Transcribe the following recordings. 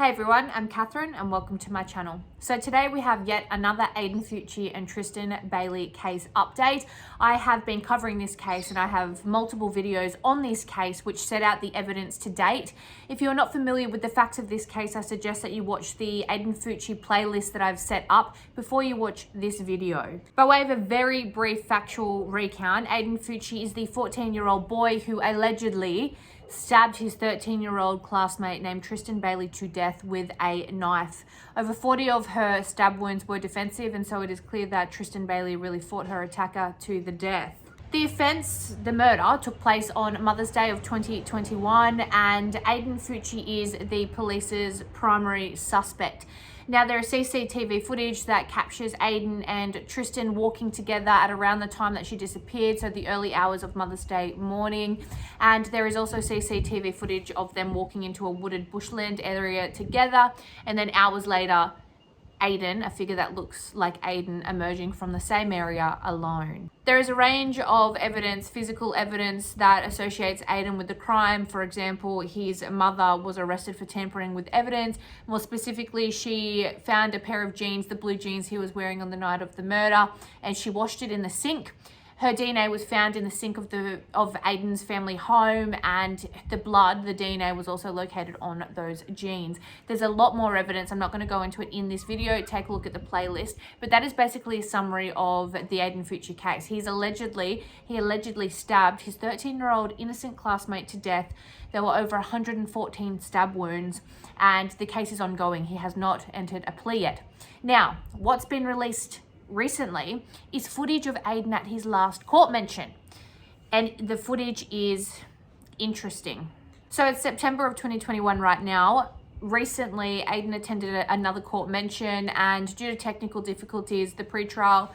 Hey everyone, I'm Catherine and welcome to my channel. So today we have yet another Aiden Fucci and Tristan Bailey case update. I have been covering this case and I have multiple videos on this case which set out the evidence to date. If you're not familiar with the facts of this case, I suggest that you watch the Aiden Fucci playlist that I've set up before you watch this video. By way of a very brief factual recount, Aiden Fucci is the 14-year-old boy who allegedly stabbed his 13-year-old classmate named Tristan Bailey to death with a knife. Over 40 of her stab wounds were defensive, and so it is clear that Tristan Bailey really fought her attacker to the death. The offence, the murder, took place on Mother's Day of 2021, and Aiden Fucci is the police's primary suspect. Now, there is CCTV footage that captures Aiden and Tristan walking together at around the time that she disappeared, so the early hours of Mother's Day morning. And there is also CCTV footage of them walking into a wooded bushland area together, and then hours later, Aiden, a figure that looks like Aiden, emerging from the same area alone. There is a range of evidence, physical evidence, that associates Aiden with the crime. For example, his mother was arrested for tampering with evidence. More specifically, she found a pair of jeans, the blue jeans he was wearing on the night of the murder, and she washed it in the sink. Her DNA was found in the sink of Aiden's family home, and the DNA was also located on those jeans. There's a lot more evidence. I'm not going to go into it in this video. Take a look at the playlist. But that is basically a summary of the Aiden Fucci case. He allegedly stabbed his 13-year-old innocent classmate to death. There were over 114 stab wounds, and the case is ongoing. He has not entered a plea yet. Now, what's been released recently is footage of Aiden at his last court mention, and the footage is interesting. So it's September of 2021 right now. Recently, Aiden attended another court mention, and due to technical difficulties, the pretrial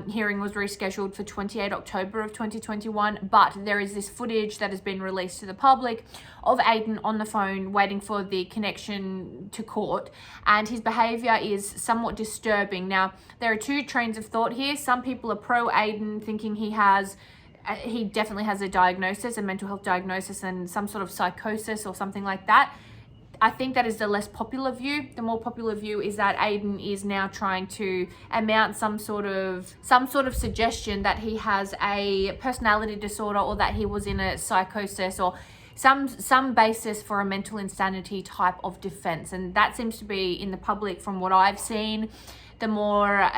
hearing was rescheduled for 28 October of 2021, but there is this footage that has been released to the public of Aiden on the phone waiting for the connection to court, and his behavior is somewhat disturbing. Now, there are two trains of thought here. Some people are pro Aiden, thinking he definitely has a diagnosis, a mental health diagnosis, and some sort of psychosis or something like that. I think that is the less popular view. The more popular view is that Aiden is now trying to amount some sort of suggestion that he has a personality disorder, or that he was in a psychosis, or some basis for a mental insanity type of defense. And that seems to be, in the public, from what I've seen, the more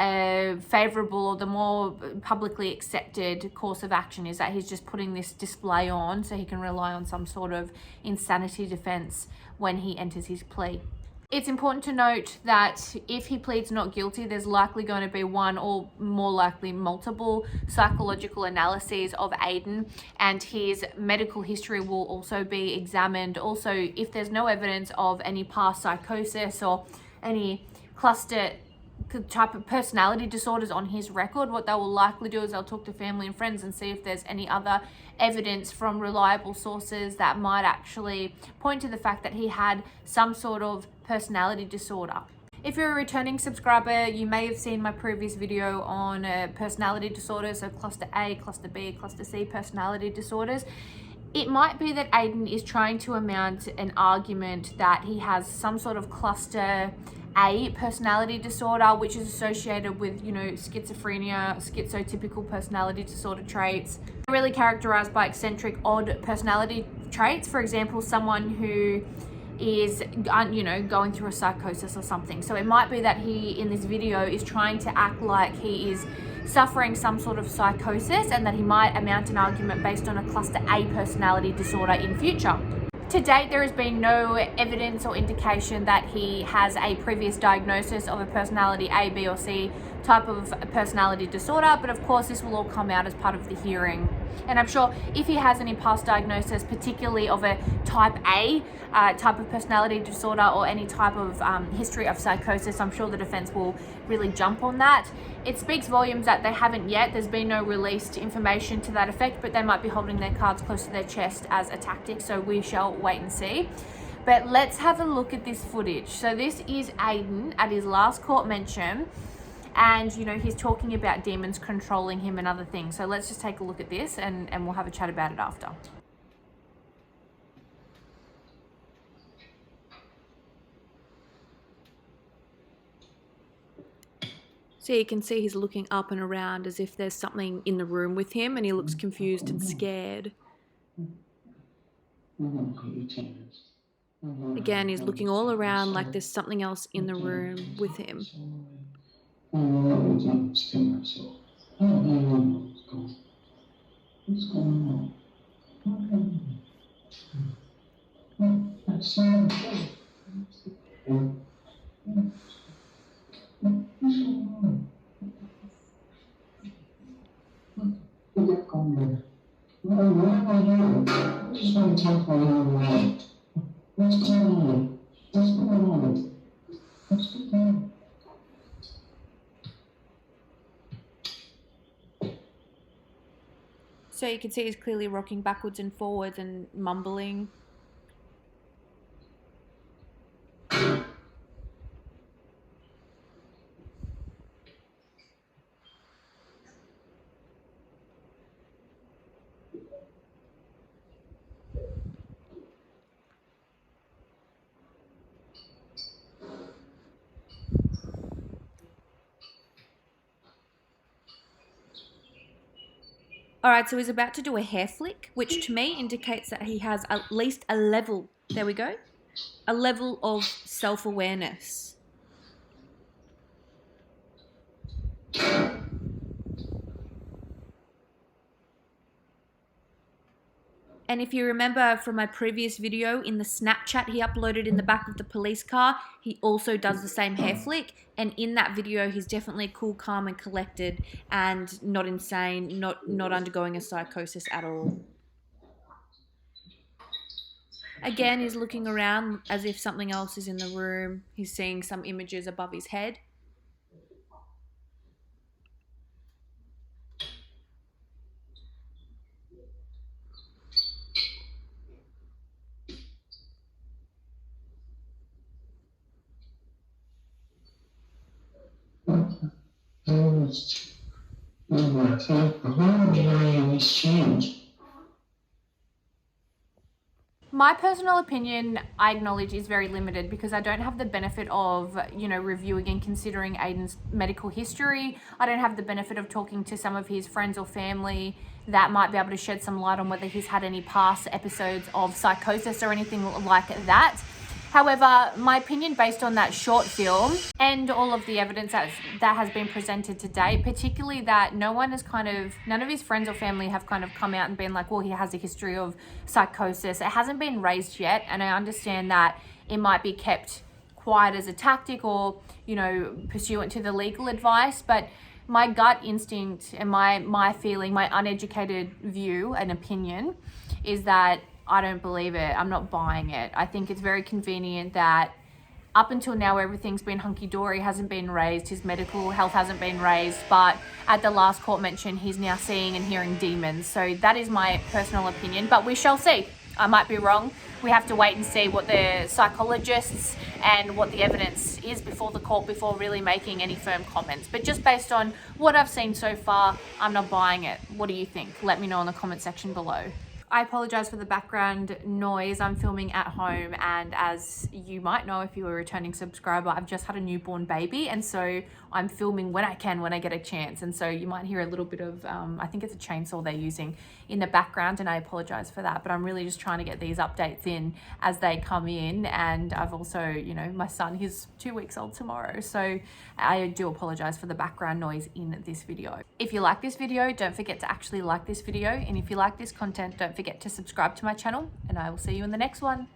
favorable, or the more publicly accepted course of action is that he's just putting this display on so he can rely on some sort of insanity defense when he enters his plea. It's important to note that if he pleads not guilty, there's likely going to be one, or more likely multiple, psychological analyses of Aiden, and his medical history will also be examined. Also, if there's no evidence of any past psychosis or any cluster type of personality disorders on his record, what they will likely do is they'll talk to family and friends and see if there's any other evidence from reliable sources that might actually point to the fact that he had some sort of personality disorder. If you're a returning subscriber, you may have seen my previous video on personality disorders, so cluster A, cluster B, cluster C personality disorders. It might be that Aiden is trying to amount an argument that he has some sort of cluster A personality disorder, which is associated with, schizophrenia, schizotypical personality disorder traits, really characterized by eccentric, odd personality traits. For example, someone who is, going through a psychosis or something. So it might be that he, in this video, is trying to act like he is suffering some sort of psychosis, and that he might amount an argument based on a cluster A personality disorder in future. To date, there has been no evidence or indication that he has a previous diagnosis of a personality A, B, or C type of personality disorder, but of course this will all come out as part of the hearing. And I'm sure if he has any past diagnosis, particularly of a type A type of personality disorder, or any type of history of psychosis, I'm sure the defense will really jump on that. It speaks volumes that they haven't yet. There's been no released information to that effect, but they might be holding their cards close to their chest as a tactic, so we shall wait and see. But let's have a look at this footage. So this is Aiden at his last court mention, and he's talking about demons controlling him and other things. So let's just take a look at this, and we'll have a chat about it after. So you can see he's looking up and around as if there's something in the room with him, and he looks confused and scared. Again, he's looking all around like there's something else in the room with him. So you can see he's clearly rocking backwards and forwards and mumbling. All right, so he's about to do a hair flick, which to me indicates that he has at least a level, there we go, a level of self-awareness. And if you remember from my previous video, in the Snapchat he uploaded in the back of the police car, he also does the same hair flick. And in that video, he's definitely cool, calm, and collected, and not insane, not undergoing a psychosis at all. Again, he's looking around as if something else is in the room. He's seeing some images above his head. My personal opinion, I acknowledge, is very limited because I don't have the benefit of, reviewing and considering Aiden's medical history. I don't have the benefit of talking to some of his friends or family that might be able to shed some light on whether he's had any past episodes of psychosis or anything like that. However, my opinion based on that short film and all of the evidence that has been presented to date, particularly that none of his friends or family have kind of come out and been like, well, he has a history of psychosis. It hasn't been raised yet. And I understand that it might be kept quiet as a tactic or, pursuant to the legal advice. But my gut instinct and my feeling, my uneducated view and opinion is that I don't believe it. I'm not buying it. I think it's very convenient that up until now, everything's been hunky-dory, hasn't been raised, his medical health hasn't been raised, but at the last court mention, he's now seeing and hearing demons. So that is my personal opinion, but we shall see. I might be wrong. We have to wait and see what the psychologists and what the evidence is before the court before really making any firm comments. But just based on what I've seen so far, I'm not buying it. What do you think? Let me know in the comment section below. I apologize for the background noise. I'm filming at home, and as you might know if you were a returning subscriber, I've just had a newborn baby, and so I'm filming when I can, when I get a chance. And so you might hear a little bit of, I think it's a chainsaw they're using in the background, and I apologize for that. But I'm really just trying to get these updates in as they come in. And I've also, my son, he's 2 weeks old tomorrow. So I do apologize for the background noise in this video. If you like this video, don't forget to actually like this video. And if you like this content, don't forget to subscribe to my channel, and I will see you in the next one.